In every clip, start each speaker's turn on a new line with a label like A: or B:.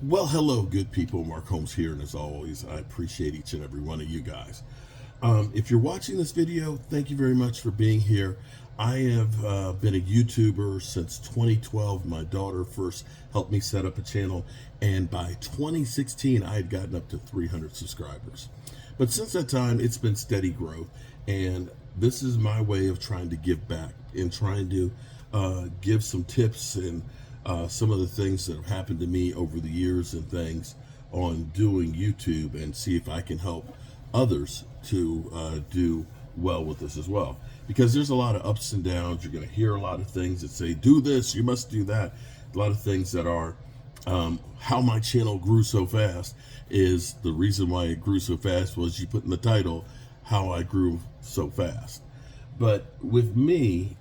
A: Well, hello, good people. Mark Holmes here, and as always, I appreciate each and every one of you guys. If you're watching this video, thank you very much for being here. I have been a YouTuber since 2012. My daughter first helped me set up a channel, and by 2016, I had gotten up to 300 subscribers. But since that time, it's been steady growth, and this is my way of trying to give back and trying to give some tips and some of the things that have happened to me over the years and things on doing YouTube, and see if I can help others to do well with this as well. Because there's a lot of ups and downs. You're going to hear a lot of things that say, do this, you must do that. A lot of things that are how my channel grew so fast is the reason why it grew so fast was you put in the title, how I grew so fast. But with me,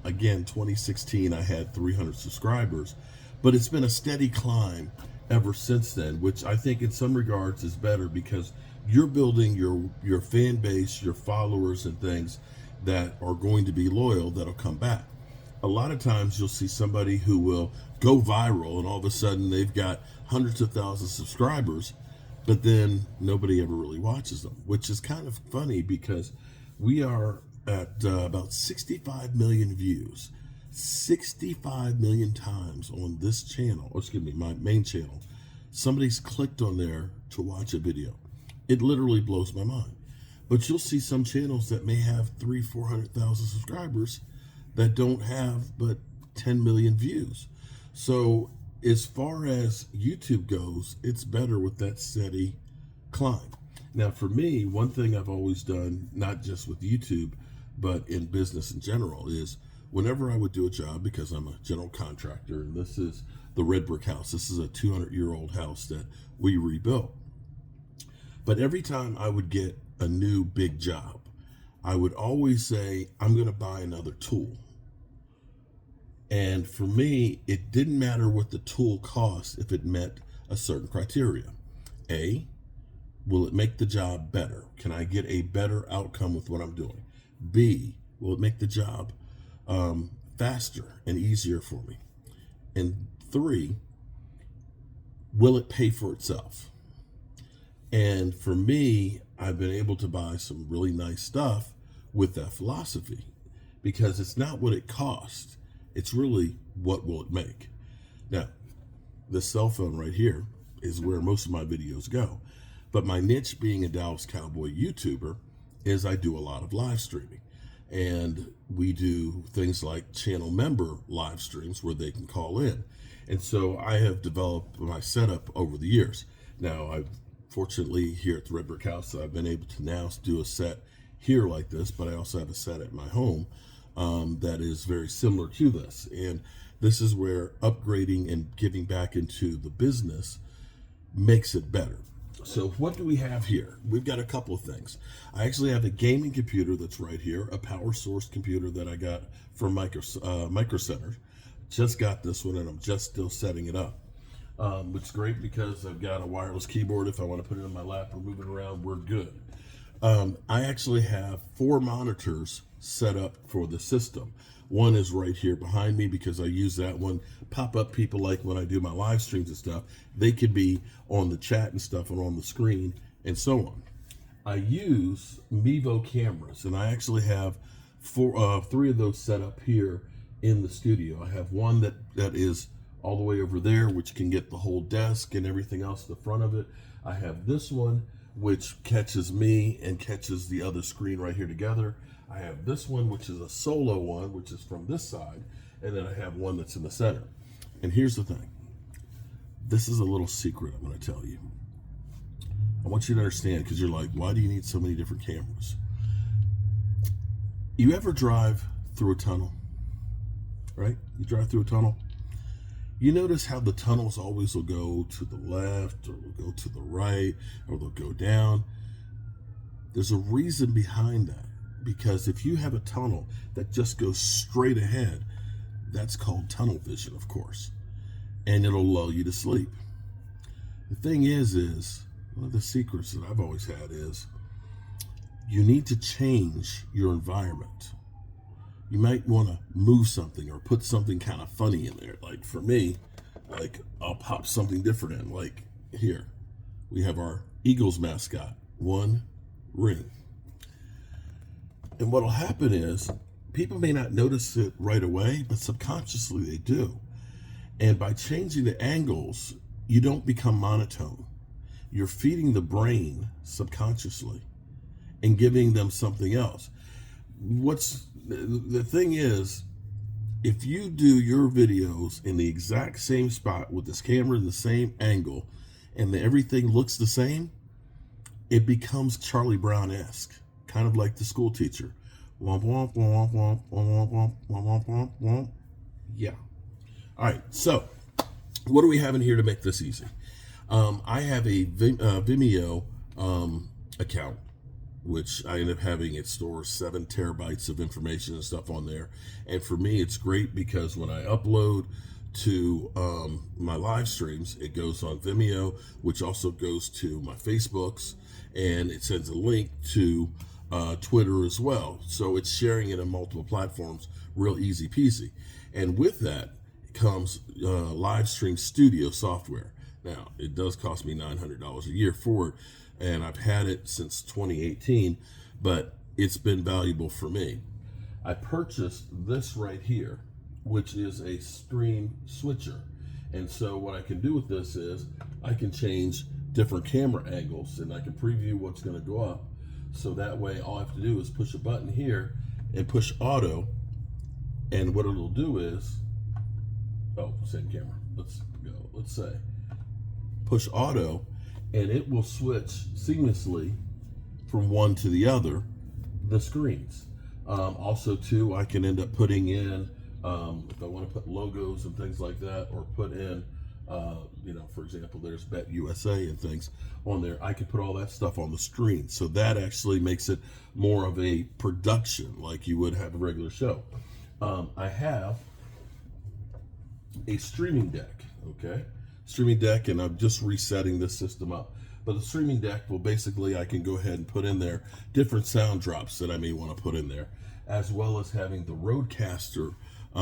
A: again, 2016, I had 300 subscribers, but it's been a steady climb ever since then, which I think in some regards is better because you're building your fan base, your followers and things that are going to be loyal, that'll come back. A lot of times you'll see somebody who will go viral and all of a sudden they've got hundreds of thousands of subscribers, but then nobody ever really watches them, which is kind of funny because we are at about 65 million views, 65 million times on this channel, or excuse me, my main channel. Somebody's clicked on there to watch a video. It literally blows my mind. But you'll see some channels that may have 400,000 subscribers that don't have but 10 million views. So as far as YouTube goes, it's better with that steady climb. Now for me, one thing I've always done, not just with YouTube, but in business in general, is whenever I would do a job, because I'm a general contractor, and this is the red brick house. This is a 200-year-old house that we rebuilt. But every time I would get a new big job, I would always say, I'm going to buy another tool. And for me, it didn't matter what the tool cost if it met a certain criteria. A, will it make the job better? Can I get a better outcome with what I'm doing? B, will it make the job faster and easier for me? And 3, will it pay for itself? And for me, I've been able to buy some really nice stuff with that philosophy, because it's not what it costs, it's really what will it make. Now, this cell phone right here is where most of my videos go, but my niche being a Dallas Cowboy YouTuber is I do a lot of live streaming, and we do things like channel member live streams where they can call in. And so I have developed my setup over the years. Now, I've fortunately here at the Red Brick House, I've been able to now do a set here like this, but I also have a set at my home that is very similar to this. And this is where upgrading and giving back into the business makes it better. So what do we have here? We've got a couple of things. I actually have a gaming computer that's right here, a power source computer that I got from Micro Center. Just got this one and I'm just still setting it up. Which is great because I've got a wireless keyboard. If I want to put it on my lap or move it around, we're good. I actually have 4 monitors set up for the system. One is right here behind me because I use that one. Pop-up people, like when I do my live streams and stuff, they could be on the chat and stuff and on the screen and so on. I use Mevo cameras, and I actually have 3 of those set up here in the studio. I have one that is all the way over there, which can get the whole desk and everything else in the front of it. I have this one, which catches me and catches the other screen right here together. I have this one, which is a solo one, which is from this side. And then I have one that's in the center. And here's the thing. This is a little secret I'm going to tell you. I want you to understand, because you're like, why do you need so many different cameras? You ever drive through a tunnel, right? You drive through a tunnel. You notice how the tunnels always will go to the left or will go to the right or they'll go down. There's a reason behind that, because if you have a tunnel that just goes straight ahead, that's called tunnel vision, of course, and it'll lull you to sleep. The thing is one of the secrets that I've always had is you need to change your environment. You might want to move something or put something kind of funny in there. Like for me, Like I'll pop something different in. Like here, we have our Eagles mascot, One Ring. And what'll happen is people may not notice it right away, but subconsciously they do. And by changing the angles, you don't become monotone. You're feeding the brain subconsciously and giving them something else. What's the thing is, if you do your videos in the exact same spot with this camera in the same angle and everything looks the same, it becomes Charlie Brown-esque, kind of like the school teacher. Womp, womp, womp, womp, womp, womp, womp, womp, womp. Yeah. All right, so what do we have in here to make this easy? I have a Vimeo account, which I end up having. It stores 7 terabytes of information and stuff on there. And for me, it's great because when I upload to my live streams, it goes on Vimeo, which also goes to my Facebooks, and it sends a link to Twitter as well. So it's sharing it on multiple platforms, real easy peasy. And with that comes Live Stream Studio software. Now, it does cost me $900 a year for it, and I've had it since 2018, but it's been valuable for me. I purchased this right here, which is a stream switcher. And so what I can do with this is I can change different camera angles, and I can preview what's going to go up. So that way all I have to do is push a button here and push auto, and what it'll do is, oh, same camera. Let's go. Let's say push auto, and it will switch seamlessly from one to the other, the screens. Also, too, I can end up putting in, if I want to put logos and things like that, or put in, for example, there's Bet USA and things on there. I can put all that stuff on the screen. So that actually makes it more of a production like you would have a regular show. I have a streaming deck, okay? Streaming deck, and I'm just resetting this system up. But the streaming deck will basically, I can go ahead and put in there different sound drops that I may want to put in there, as well as having the Rodecaster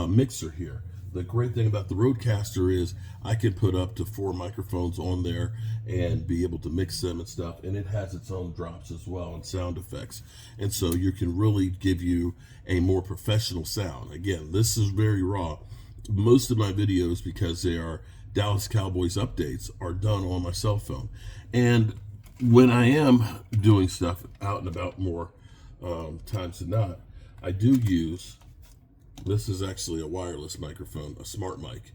A: mixer here. The great thing about the Rodecaster is I can put up to 4 microphones on there and be able to mix them and stuff, and it has its own drops as well and sound effects. And so you can really give you a more professional sound. Again, this is very raw. Most of my videos, because they are Dallas Cowboys updates, are done on my cell phone. And when I am doing stuff out and about more times than not, I do use, this is actually a wireless microphone, a smart mic.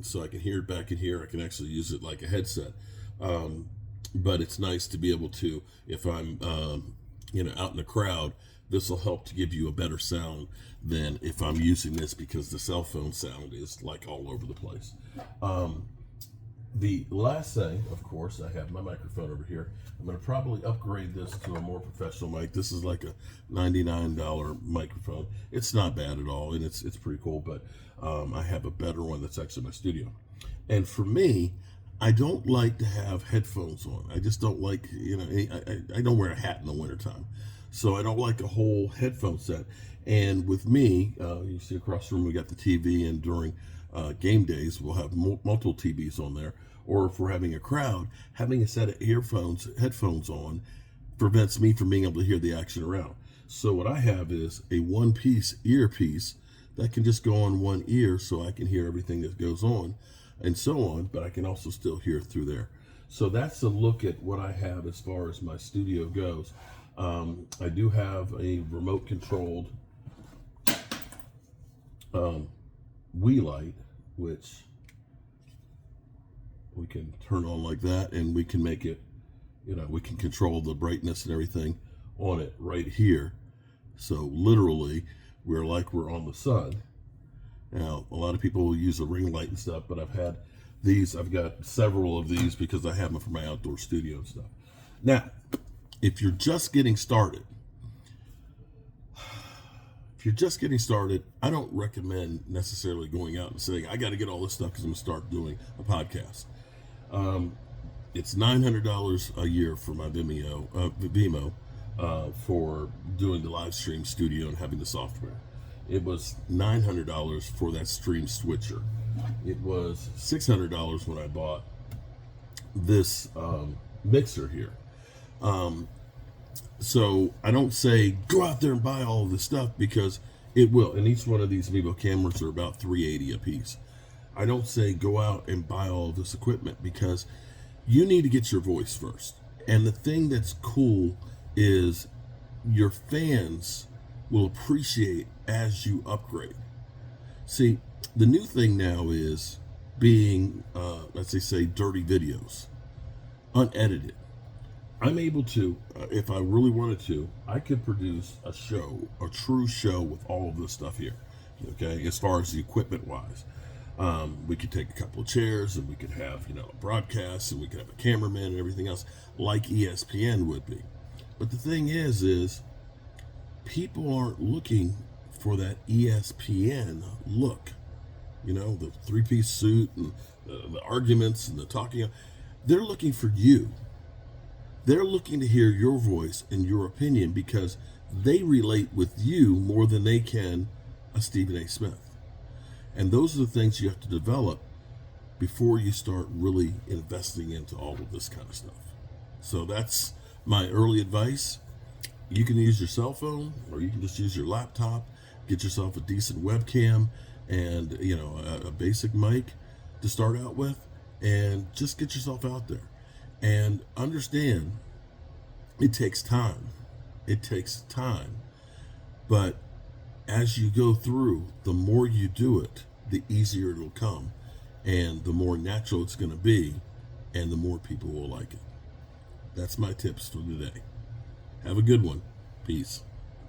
A: So I can hear it back in here. I can actually use it like a headset. But it's nice to be able to, if I'm out in a crowd, this will help to give you a better sound than if I'm using this, because the cell phone sound is like all over the place. The last thing, of course, I have my microphone over here. I'm going to probably upgrade this to a more professional mic. This is like a $99 microphone. It's not bad at all, and it's pretty cool, but I have a better one that's actually in my studio. And for me, I don't like to have headphones on. I just don't like, I don't wear a hat in the wintertime. So I don't like a whole headphone set. And with me, you see across the room, we got the TV, and during game days, we'll have multiple TVs on there. Or if we're having a crowd, having a set of headphones on prevents me from being able to hear the action around. So what I have is a one-piece earpiece that can just go on one ear, so I can hear everything that goes on and so on, but I can also still hear through there. So that's a look at what I have as far as my studio goes. I do have a remote controlled Wii light, which we can turn on like that, and we can make it, we can control the brightness and everything on it right here. So literally, we're on the sun. Now, a lot of people will use a ring light and stuff, but I've got several of these because I have them for my outdoor studio and stuff. Now, if you're just getting started, I don't recommend necessarily going out and saying, I got to get all this stuff because I'm going to start doing a podcast. It's $900 a year for my Vimeo for doing the live stream studio and having the software. It was $900 for that stream switcher. It was $600 when I bought this mixer here. So I don't say go out there and buy all of this stuff, because it will. And each one of these Mevo cameras are about $380 a piece. I don't say go out and buy all of this equipment, because you need to get your voice first. And the thing that's cool is your fans will appreciate as you upgrade. See, the new thing now is being, let's say dirty videos, unedited. I'm able to, if I really wanted to, I could produce a show, a true show with all of this stuff here. Okay, as far as the equipment wise, we could take a couple of chairs and we could have, a broadcast, and we could have a cameraman and everything else like ESPN would be. But the thing is people aren't looking for that ESPN look. The three-piece suit and the arguments and the talking. They're looking for you. They're looking to hear your voice and your opinion, because they relate with you more than they can a Stephen A. Smith. And those are the things you have to develop before you start really investing into all of this kind of stuff. So that's my early advice. You can use your cell phone, or you can just use your laptop, get yourself a decent webcam and a basic mic to start out with, and just get yourself out there. And understand, it takes time. It takes time. But as you go through, the more you do it, the easier it'll come. And the more natural it's going to be, and the more people will like it. That's my tips for today. Have a good one. Peace.